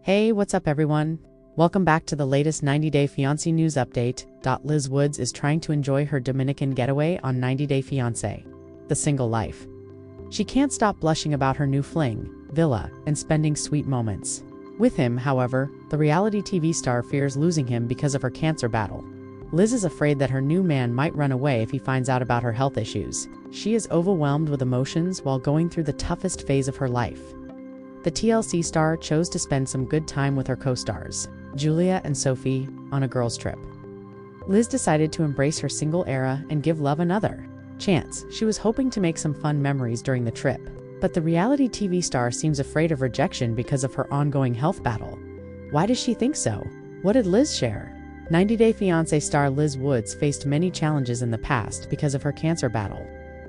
Hey, what's up everyone? Welcome back to the latest 90 Day Fiancé news update. Liz Woods is trying to enjoy her Dominican getaway on 90 Day Fiancé, the single life. She can't stop blushing about her new fling, Villa, and spending sweet moments. With him, however, the reality TV star fears losing him because of her cancer battle. Liz is afraid that her new man might run away if he finds out about her health issues. She is overwhelmed with emotions while going through the toughest phase of her life. The TLC star chose to spend some good time with her co-stars, Julia and Sophie, on a girls' trip. Liz decided to embrace her single era and give love another chance. She was hoping to make some fun memories during the trip, but the reality TV star seems afraid of rejection because of her ongoing health battle. Why does she think so? What did Liz share? 90 Day Fiancé star Liz Woods faced many challenges in the past because of her cancer battle.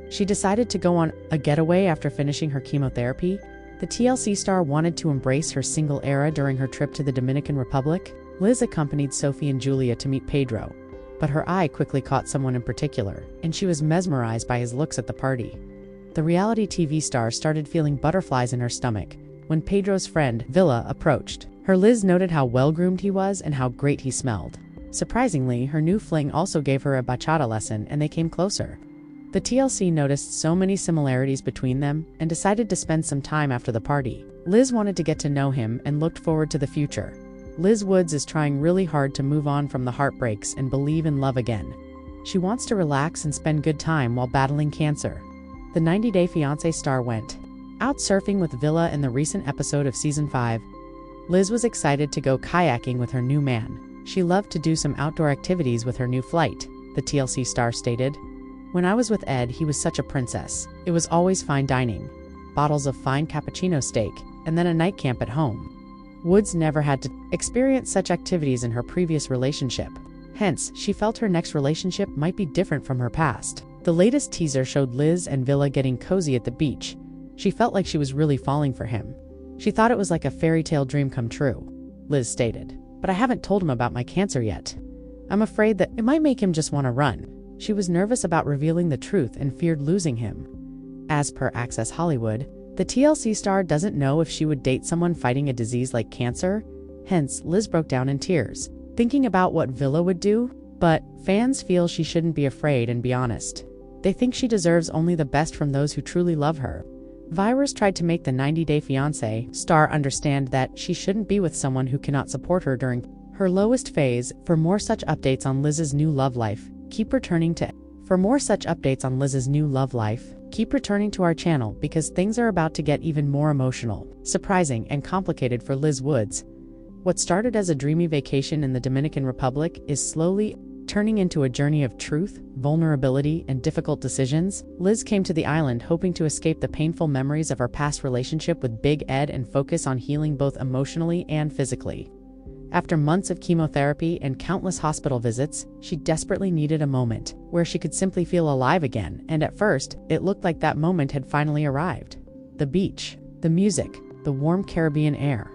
She decided to go on a getaway after finishing her chemotherapy. The TLC star wanted to embrace her single era during her trip to the Dominican Republic. Liz accompanied Sophie and Julia to meet Pedro, but her eye quickly caught someone in particular, and she was mesmerized by his looks at the party. The reality TV star started feeling butterflies in her stomach when Pedro's friend, Villa, approached her. Liz noted how well-groomed he was and how great he smelled. Surprisingly, her new fling also gave her a bachata lesson and they came closer. The TLC noticed so many similarities between them and decided to spend some time after the party. Liz wanted to get to know him and looked forward to the future. Liz Woods is trying really hard to move on from the heartbreaks and believe in love again. She wants to relax and spend good time while battling cancer. The 90 Day Fiancé star went out surfing with Villa in the recent episode of Season 5. Liz was excited to go kayaking with her new man. She loved to do some outdoor activities with her new flight, the TLC star stated. When I was with Ed, he was such a princess. It was always fine dining, bottles of fine cappuccino steak, and then a night camp at home. Woods never had to experience such activities in her previous relationship. Hence, she felt her next relationship might be different from her past. The latest teaser showed Liz and Villa getting cozy at the beach. She felt like she was really falling for him. She thought it was like a fairy tale dream come true, Liz stated. But I haven't told him about my cancer yet. I'm afraid that it might make him just want to run. She was nervous about revealing the truth and feared losing him. As per Access Hollywood, the TLC star doesn't know if she would date someone fighting a disease like cancer. Hence, Liz broke down in tears, thinking about what Villa would do. But fans feel she shouldn't be afraid and be honest. They think she deserves only the best from those who truly love her. Viewers tried to make the 90 Day Fiancé star understand that she shouldn't be with someone who cannot support her during her lowest phase. For more such updates on Liz's new love life, keep returning to our channel because things are about to get even more emotional, surprising, and complicated for Liz Woods. What started as a dreamy vacation in the Dominican Republic is slowly turning into a journey of truth, vulnerability, and difficult decisions. Liz came to the island hoping to escape the painful memories of her past relationship with Big Ed and focus on healing both emotionally and physically. After months of chemotherapy and countless hospital visits, she desperately needed a moment where she could simply feel alive again, and at first, it looked like that moment had finally arrived. The beach, the music, the warm Caribbean air,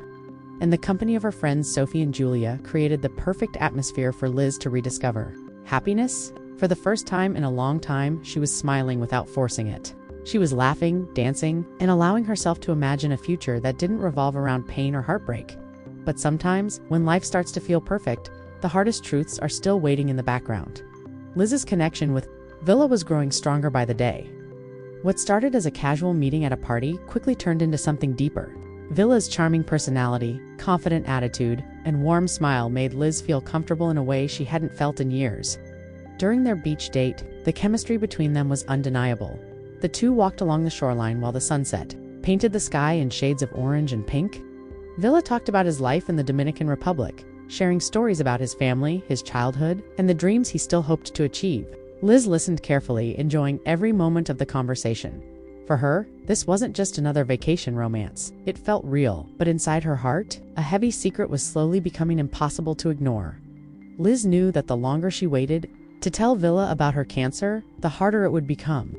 and the company of her friends Sophie and Julia created the perfect atmosphere for Liz to rediscover happiness. For the first time in a long time, she was smiling without forcing it. She was laughing, dancing, and allowing herself to imagine a future that didn't revolve around pain or heartbreak. But sometimes, when life starts to feel perfect, the hardest truths are still waiting in the background. Liz's connection with Villa was growing stronger by the day. What started as a casual meeting at a party quickly turned into something deeper. Villa's charming personality, confident attitude, and warm smile made Liz feel comfortable in a way she hadn't felt in years. During their beach date, the chemistry between them was undeniable. The two walked along the shoreline while the sunset painted the sky in shades of orange and pink. Villa talked about his life in the Dominican Republic, sharing stories about his family, his childhood, and the dreams he still hoped to achieve. Liz listened carefully, enjoying every moment of the conversation. For her, this wasn't just another vacation romance. It felt real, but inside her heart, a heavy secret was slowly becoming impossible to ignore. Liz knew that the longer she waited to tell Villa about her cancer, the harder it would become.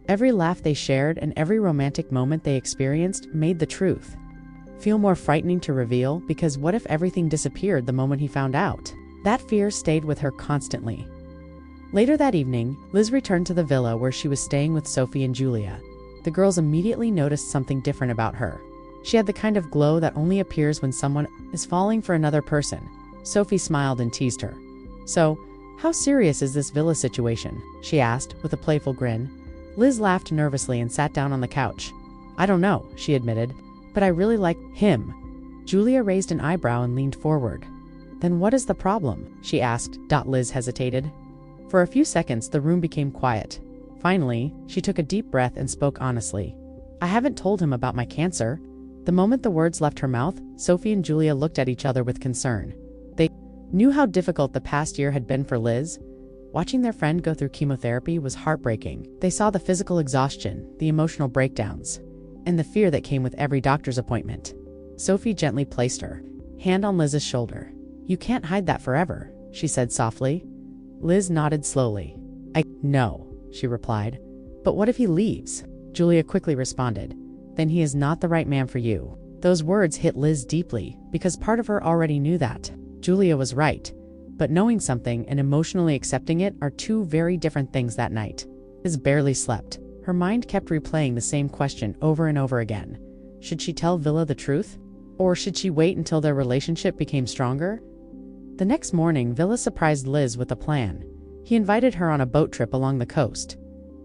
Every laugh they shared and every romantic moment they experienced made the truth feel more frightening to reveal, because what if everything disappeared the moment he found out? That fear stayed with her constantly. Later that evening, Liz returned to the villa where she was staying with Sophie and Julia. The girls immediately noticed something different about her. She had the kind of glow that only appears when someone is falling for another person. Sophie smiled and teased her. "So, how serious is this villa situation?" she asked, with a playful grin. Liz laughed nervously and sat down on the couch. "I don't know," she admitted, "but I really like him." Julia raised an eyebrow and leaned forward. "Then what is the problem?" she asked. Liz hesitated. For a few seconds, the room became quiet. Finally, she took a deep breath and spoke honestly. "I haven't told him about my cancer." The moment the words left her mouth, Sophie and Julia looked at each other with concern. They knew how difficult the past year had been for Liz. Watching their friend go through chemotherapy was heartbreaking. They saw the physical exhaustion, the emotional breakdowns, and the fear that came with every doctor's appointment. Sophie gently placed her hand on Liz's shoulder. "You can't hide that forever," she said softly. Liz nodded slowly. "I know," she replied. "But what if he leaves?" Julia quickly responded. "Then he is not the right man for you." Those words hit Liz deeply, because part of her already knew that. Julia was right. But knowing something and emotionally accepting it are two very different things that night. Liz barely slept. Her mind kept replaying the same question over and over again. Should she tell Villa the truth? Or should she wait until their relationship became stronger? The next morning, Villa surprised Liz with a plan. He invited her on a boat trip along the coast.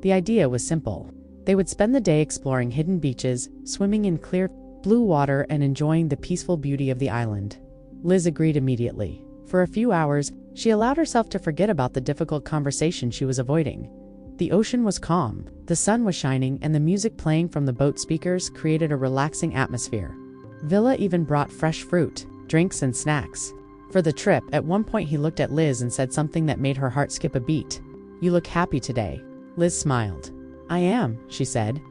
The idea was simple. They would spend the day exploring hidden beaches, swimming in clear, blue water, and enjoying the peaceful beauty of the island. Liz agreed immediately. For a few hours, she allowed herself to forget about the difficult conversation she was avoiding. The ocean was calm, the sun was shining, and the music playing from the boat speakers created a relaxing atmosphere. Villa even brought fresh fruit, drinks, and snacks. For the trip, at one point he looked at Liz and said something that made her heart skip a beat. "You look happy today." Liz smiled. "I am," she said.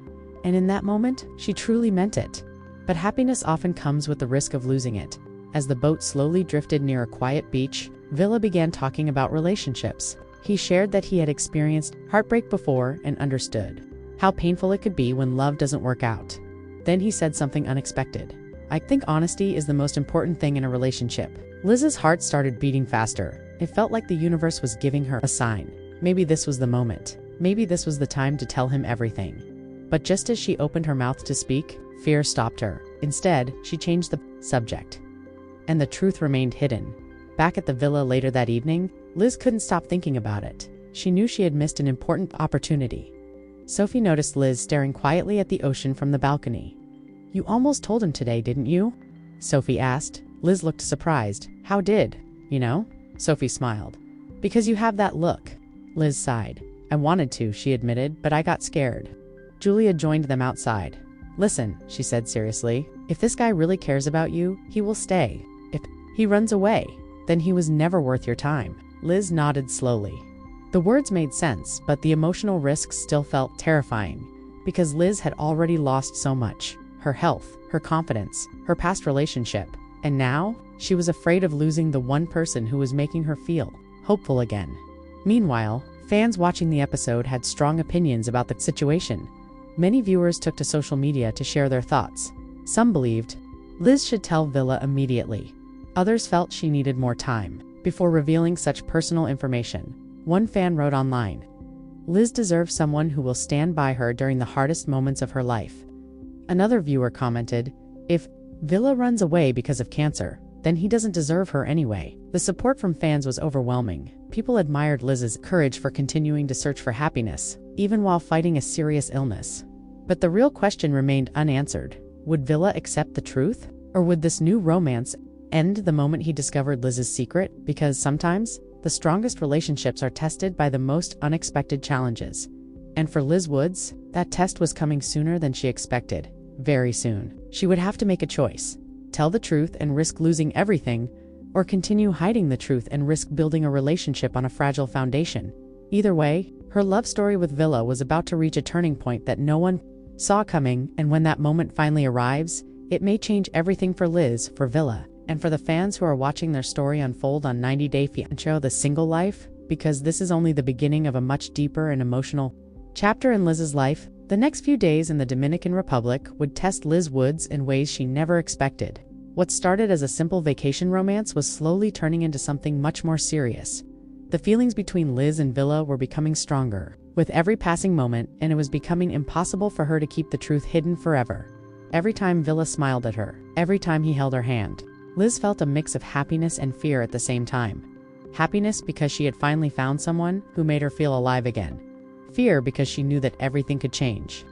And in that moment, she truly meant it. But happiness often comes with the risk of losing it. As the boat slowly drifted near a quiet beach, Villa began talking about relationships. He shared that he had experienced heartbreak before and understood how painful it could be when love doesn't work out. Then he said something unexpected. "I think honesty is the most important thing in a relationship." Liz's heart started beating faster. It felt like the universe was giving her a sign. Maybe this was the moment. Maybe this was the time to tell him everything. But just as she opened her mouth to speak, fear stopped her. Instead, she changed the subject. And the truth remained hidden. Back at the villa later that evening, Liz couldn't stop thinking about it. She knew she had missed an important opportunity. Sophie noticed Liz staring quietly at the ocean from the balcony. "You almost told him today, didn't you?" Sophie asked. Liz looked surprised. "How did? You know?" Sophie smiled. "Because you have that look." Liz sighed. "I wanted to," she admitted, "but I got scared." Julia joined them outside. "Listen," she said seriously, "if this guy really cares about you, he will stay. If he runs away, then he was never worth your time." Liz nodded slowly. The words made sense, but the emotional risks still felt terrifying, because Liz had already lost so much. Her health, her confidence, her past relationship. And now, she was afraid of losing the one person who was making her feel hopeful again. Meanwhile, fans watching the episode had strong opinions about the situation. Many viewers took to social media to share their thoughts. Some believed Liz should tell Villa immediately. Others felt she needed more time before revealing such personal information. One fan wrote online, "Liz deserves someone who will stand by her during the hardest moments of her life." Another viewer commented, "If Villa runs away because of cancer, then he doesn't deserve her anyway." The support from fans was overwhelming. People admired Liz's courage for continuing to search for happiness, even while fighting a serious illness. But the real question remained unanswered. Would Villa accept the truth? Or would this new romance end the moment he discovered Liz's secret? Because sometimes, the strongest relationships are tested by the most unexpected challenges. And for Liz Woods, that test was coming sooner than she expected. Very soon. She would have to make a choice. Tell the truth and risk losing everything, or continue hiding the truth and risk building a relationship on a fragile foundation. Either way, her love story with Villa was about to reach a turning point that no one saw coming, and when that moment finally arrives, it may change everything for Liz, for Villa, and for the fans who are watching their story unfold on 90 Day Fiancé: The Single Life, because this is only the beginning of a much deeper and emotional chapter in Liz's life. The next few days in the Dominican Republic would test Liz Woods in ways she never expected. What started as a simple vacation romance was slowly turning into something much more serious. The feelings between Liz and Villa were becoming stronger with every passing moment, and it was becoming impossible for her to keep the truth hidden forever. every time Villa smiled at her, every time he held her hand. Liz felt a mix of happiness and fear at the same time. Happiness because she had finally found someone who made her feel alive again. Fear because she knew that everything could change.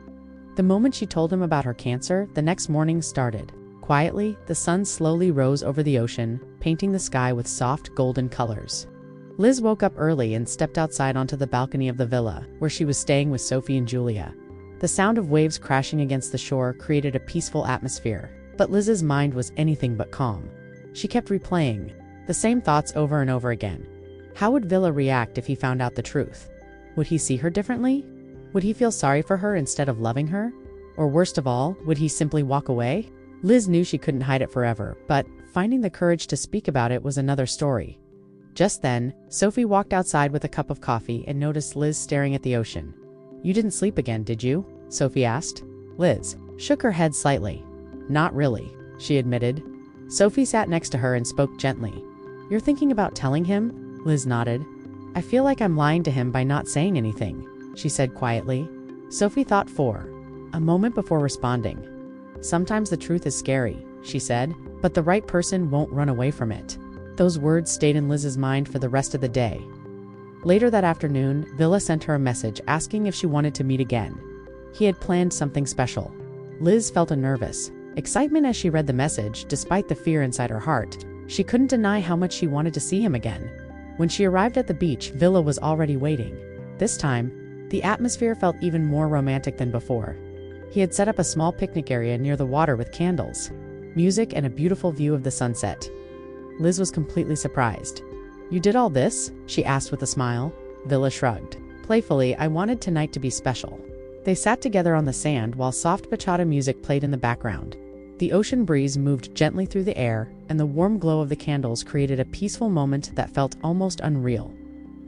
The moment she told him about her cancer, the next morning started. Quietly, the sun slowly rose over the ocean, painting the sky with soft golden colors. Liz woke up early and stepped outside onto the balcony of the villa, where she was staying with Sophie and Julia. The sound of waves crashing against the shore created a peaceful atmosphere, but Liz's mind was anything but calm. She kept replaying the same thoughts over and over again. How would Villa react if he found out the truth? Would he see her differently? Would he feel sorry for her instead of loving her? Or worst of all, would he simply walk away? Liz knew she couldn't hide it forever, but finding the courage to speak about it was another story. Just then, Sophie walked outside with a cup of coffee and noticed Liz staring at the ocean. "You didn't sleep again, did you?" Sophie asked. Liz shook her head slightly. "Not really," she admitted. Sophie sat next to her and spoke gently. "You're thinking about telling him?" Liz nodded. "I feel like I'm lying to him by not saying anything," she said quietly. Sophie thought for a moment before responding. "Sometimes the truth is scary," she said, "but the right person won't run away from it." Those words stayed in Liz's mind for the rest of the day. Later that afternoon, Villa sent her a message asking if she wanted to meet again. He had planned something special. Liz felt a nervous excitement as she read the message. Despite the fear inside her heart, she couldn't deny how much she wanted to see him again. When she arrived at the beach, Villa was already waiting. This time, the atmosphere felt even more romantic than before. He had set up a small picnic area near the water with candles, music, and a beautiful view of the sunset. Liz was completely surprised. "You did all this?" she asked with a smile. Villa shrugged. Playfully, "I wanted tonight to be special." They sat together on the sand while soft bachata music played in the background. The ocean breeze moved gently through the air, and the warm glow of the candles created a peaceful moment that felt almost unreal.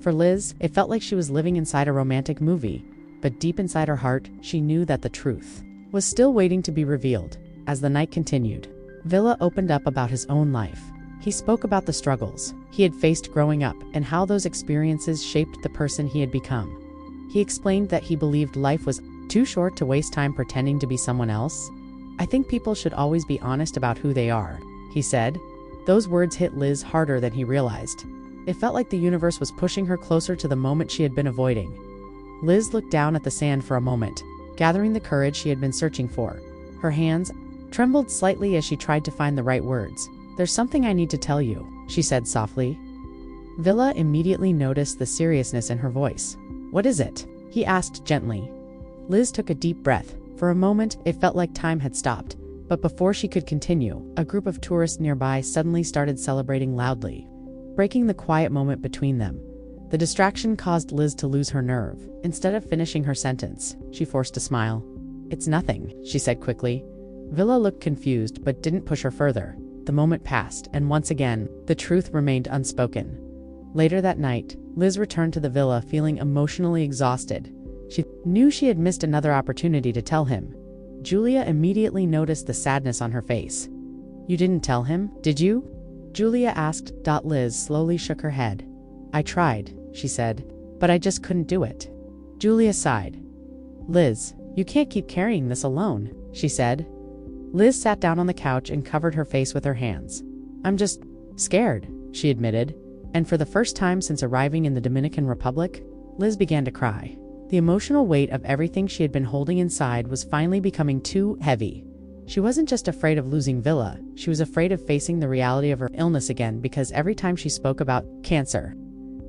For Liz, it felt like she was living inside a romantic movie, but deep inside her heart, she knew that the truth was still waiting to be revealed. As the night continued, Villa opened up about his own life. He spoke about the struggles he had faced growing up and how those experiences shaped the person he had become. He explained that he believed life was too short to waste time pretending to be someone else. "I think people should always be honest about who they are," he said. Those words hit Liz harder than he realized. It felt like the universe was pushing her closer to the moment she had been avoiding. Liz looked down at the sand for a moment, gathering the courage she had been searching for. Her hands trembled slightly as she tried to find the right words. "There's something I need to tell you," she said softly. Villa immediately noticed the seriousness in her voice. "What is it?" he asked gently. Liz took a deep breath. For a moment, it felt like time had stopped. But before she could continue, a group of tourists nearby suddenly started celebrating loudly, breaking the quiet moment between them. The distraction caused Liz to lose her nerve. Instead of finishing her sentence, she forced a smile. "It's nothing," she said quickly. Villa looked confused but didn't push her further. The moment passed, and once again, the truth remained unspoken. Later that night, Liz returned to the villa feeling emotionally exhausted. She knew she had missed another opportunity to tell him. Julia immediately noticed the sadness on her face. "You didn't tell him, did you?" Julia asked. Liz slowly shook her head. "I tried," she said, "but I just couldn't do it." Julia sighed. "Liz, you can't keep carrying this alone," she said. Liz sat down on the couch and covered her face with her hands. "I'm just scared," she admitted. And for the first time since arriving in the Dominican Republic, Liz began to cry. The emotional weight of everything she had been holding inside was finally becoming too heavy. She wasn't just afraid of losing Villa, she was afraid of facing the reality of her illness again, because every time she spoke about cancer,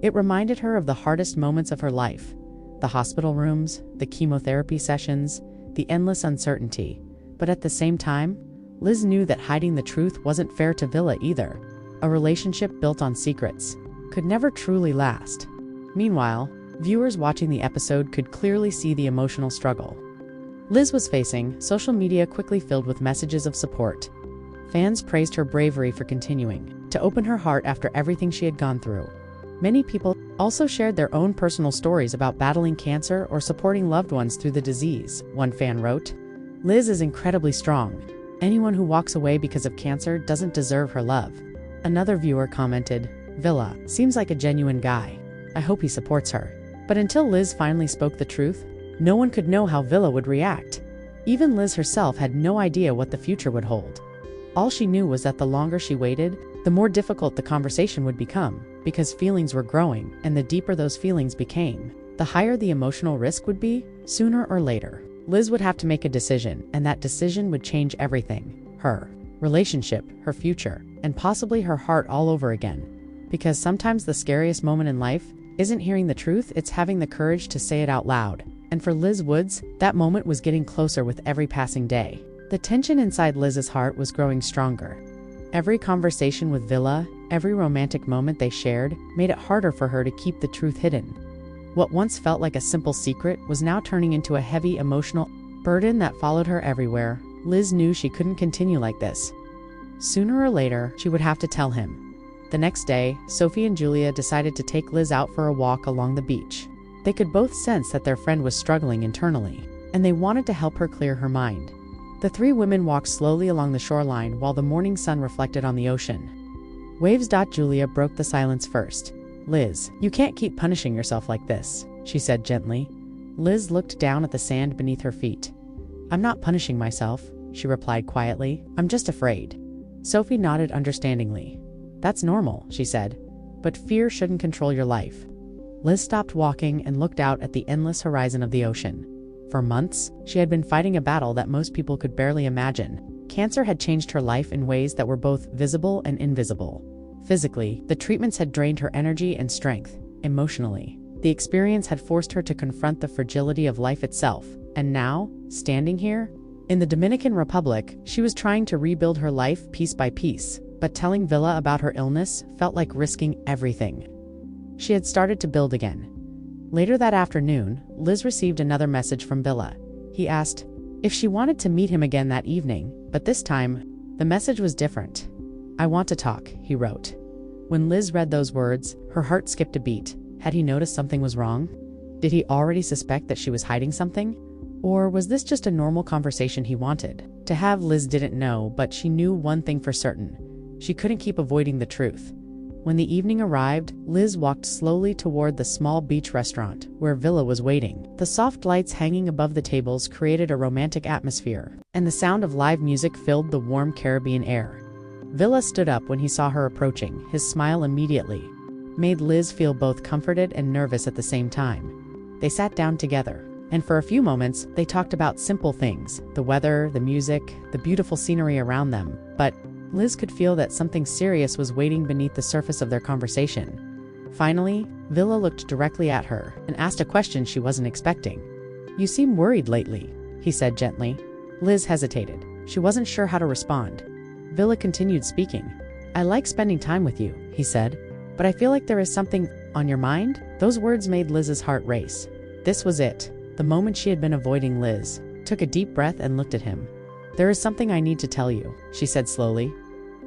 it reminded her of the hardest moments of her life. The hospital rooms, the chemotherapy sessions, the endless uncertainty. But at the same time, Liz knew that hiding the truth wasn't fair to Villa either. A relationship built on secrets could never truly last. Meanwhile, viewers watching the episode could clearly see the emotional struggle Liz was facing. Social media quickly filled with messages of support. Fans praised her bravery for continuing to open her heart after everything she had gone through. Many people also shared their own personal stories about battling cancer or supporting loved ones through the disease. One fan wrote, "Liz is incredibly strong. Anyone who walks away because of cancer doesn't deserve her love." Another viewer commented, "Villa seems like a genuine guy. I hope he supports her." But until Liz finally spoke the truth, no one could know how Villa would react. Even Liz herself had no idea what the future would hold. All she knew was that the longer she waited, the more difficult the conversation would become, because feelings were growing, and the deeper those feelings became, the higher the emotional risk would be. Sooner or later, Liz would have to make a decision, and that decision would change everything: her relationship, her future, and possibly her heart all over again. Because sometimes the scariest moment in life isn't hearing the truth, it's having the courage to say it out loud. And for Liz Woods, that moment was getting closer with every passing day. The tension inside Liz's heart was growing stronger. Every conversation with Villa, every romantic moment they shared, made it harder for her to keep the truth hidden. What once felt like a simple secret was now turning into a heavy emotional burden that followed her everywhere. Liz knew she couldn't continue like this. Sooner or later, she would have to tell him. The next day, Sophie and Julia decided to take Liz out for a walk along the beach. They could both sense that their friend was struggling internally, and they wanted to help her clear her mind. The three women walked slowly along the shoreline while the morning sun reflected on the ocean. Waves. Julia broke the silence first. "Liz, you can't keep punishing yourself like this," she said gently. Liz looked down at the sand beneath her feet. "I'm not punishing myself," she replied quietly. "I'm just afraid." Sophie nodded understandingly. "That's normal," she said, "but fear shouldn't control your life." Liz stopped walking and looked out at the endless horizon of the ocean. For months, she had been fighting a battle that most people could barely imagine. Cancer had changed her life in ways that were both visible and invisible. Physically, the treatments had drained her energy and strength. Emotionally, the experience had forced her to confront the fragility of life itself. And now, standing here, in the Dominican Republic, she was trying to rebuild her life piece by piece, but telling Villa about her illness felt like risking everything. She had started to build again. Later that afternoon, Liz received another message from Villa. He asked if she wanted to meet him again that evening, but this time, the message was different. "I want to talk," he wrote. When Liz read those words, her heart skipped a beat. Had he noticed something was wrong? Did he already suspect that she was hiding something? Or was this just a normal conversation he wanted to have? Liz didn't know, but she knew one thing for certain. She couldn't keep avoiding the truth. When the evening arrived, Liz walked slowly toward the small beach restaurant where Villa was waiting. The soft lights hanging above the tables created a romantic atmosphere, and the sound of live music filled the warm Caribbean air. Villa stood up when he saw her approaching. His smile immediately made Liz feel both comforted and nervous at the same time. They sat down together, and for a few moments, they talked about simple things: the weather, the music, the beautiful scenery around them. But Liz could feel that something serious was waiting beneath the surface of their conversation. Finally, Villa looked directly at her and asked a question she wasn't expecting. "You seem worried lately," he said gently. Liz hesitated. She wasn't sure how to respond. Villa continued speaking. "I like spending time with you," he said, "but I feel like there is something on your mind." Those words made Liz's heart race. This was it, the moment she had been avoiding. Liz took a deep breath and looked at him. "There is something I need to tell you," she said slowly.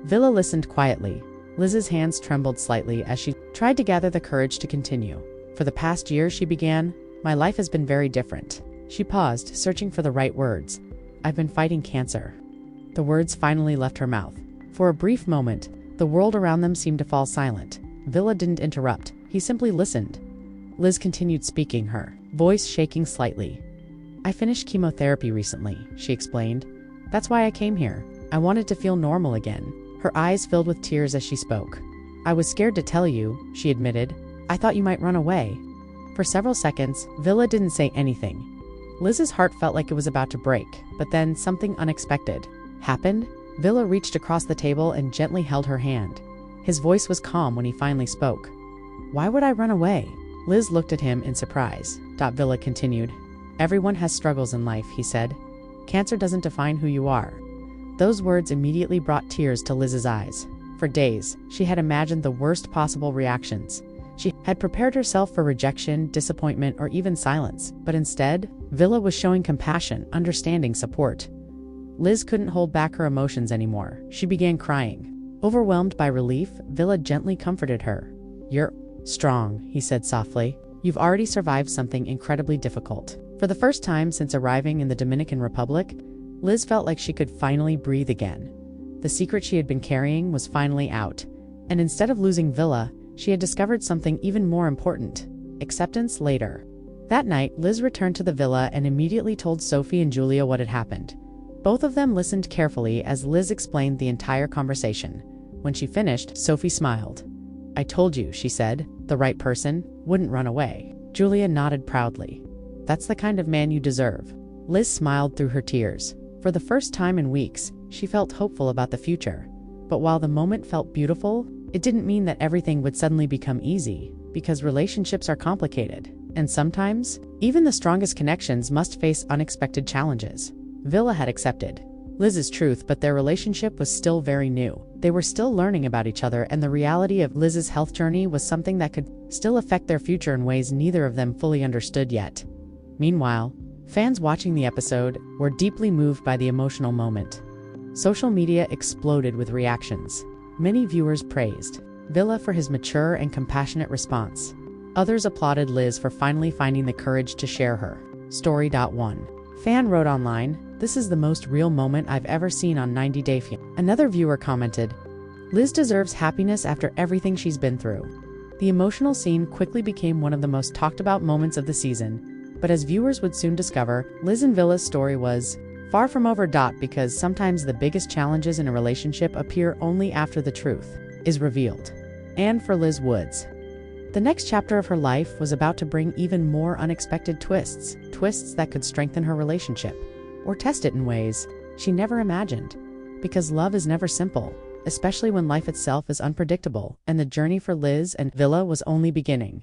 Villa listened quietly. Liz's hands trembled slightly as she tried to gather the courage to continue. "For the past year," she began, "my life has been very different." She paused, searching for the right words. "I've been fighting cancer." The words finally left her mouth. For a brief moment, the world around them seemed to fall silent. Villa didn't interrupt. He simply listened. Liz continued speaking, her voice shaking slightly. "I finished chemotherapy recently," she explained. "That's why I came here. I wanted to feel normal again." Her eyes filled with tears as she spoke. "I was scared to tell you," she admitted. "I thought you might run away." For several seconds, Villa didn't say anything. Liz's heart felt like it was about to break, but then something unexpected happened. Villa reached across the table and gently held her hand. His voice was calm when he finally spoke. "Why would I run away?" Liz looked at him in surprise. Villa continued. "Everyone has struggles in life," he said. "Cancer doesn't define who you are." Those words immediately brought tears to Liz's eyes. For days, she had imagined the worst possible reactions. She had prepared herself for rejection, disappointment, or even silence, but instead, Villa was showing compassion, understanding, support. Liz couldn't hold back her emotions anymore. She began crying. Overwhelmed by relief, Villa gently comforted her. "You're strong," he said softly. "You've already survived something incredibly difficult." For the first time since arriving in the Dominican Republic, Liz felt like she could finally breathe again. The secret she had been carrying was finally out, and instead of losing Villa, she had discovered something even more important: acceptance. Later That night, Liz returned to the villa and immediately told Sophie and Julia what had happened. Both of them listened carefully as Liz explained the entire conversation. When she finished, Sophie smiled. "I told you," she said, "the right person wouldn't run away." Julia nodded proudly. "That's the kind of man you deserve." Liz smiled through her tears. For the first time in weeks, she felt hopeful about the future. But while the moment felt beautiful, it didn't mean that everything would suddenly become easy, because relationships are complicated. And sometimes, even the strongest connections must face unexpected challenges. Villa had accepted Liz's truth, but their relationship was still very new. They were still learning about each other, and the reality of Liz's health journey was something that could still affect their future in ways neither of them fully understood yet. Meanwhile, fans watching the episode were deeply moved by the emotional moment. Social media exploded with reactions. Many viewers praised Villa for his mature and compassionate response. Others applauded Liz for finally finding the courage to share her story. One fan wrote online, "This is the most real moment I've ever seen on 90 Day Fiancé." Another viewer commented, "Liz deserves happiness after everything she's been through." The emotional scene quickly became one of the most talked about moments of the season, but as viewers would soon discover, Liz and Villa's story was far from over. Because sometimes the biggest challenges in a relationship appear only after the truth is revealed. And for Liz Woods, the next chapter of her life was about to bring even more unexpected twists that could strengthen her relationship, or test it in ways she never imagined. Because love is never simple, especially when life itself is unpredictable, and the journey for Liz and Villa was only beginning.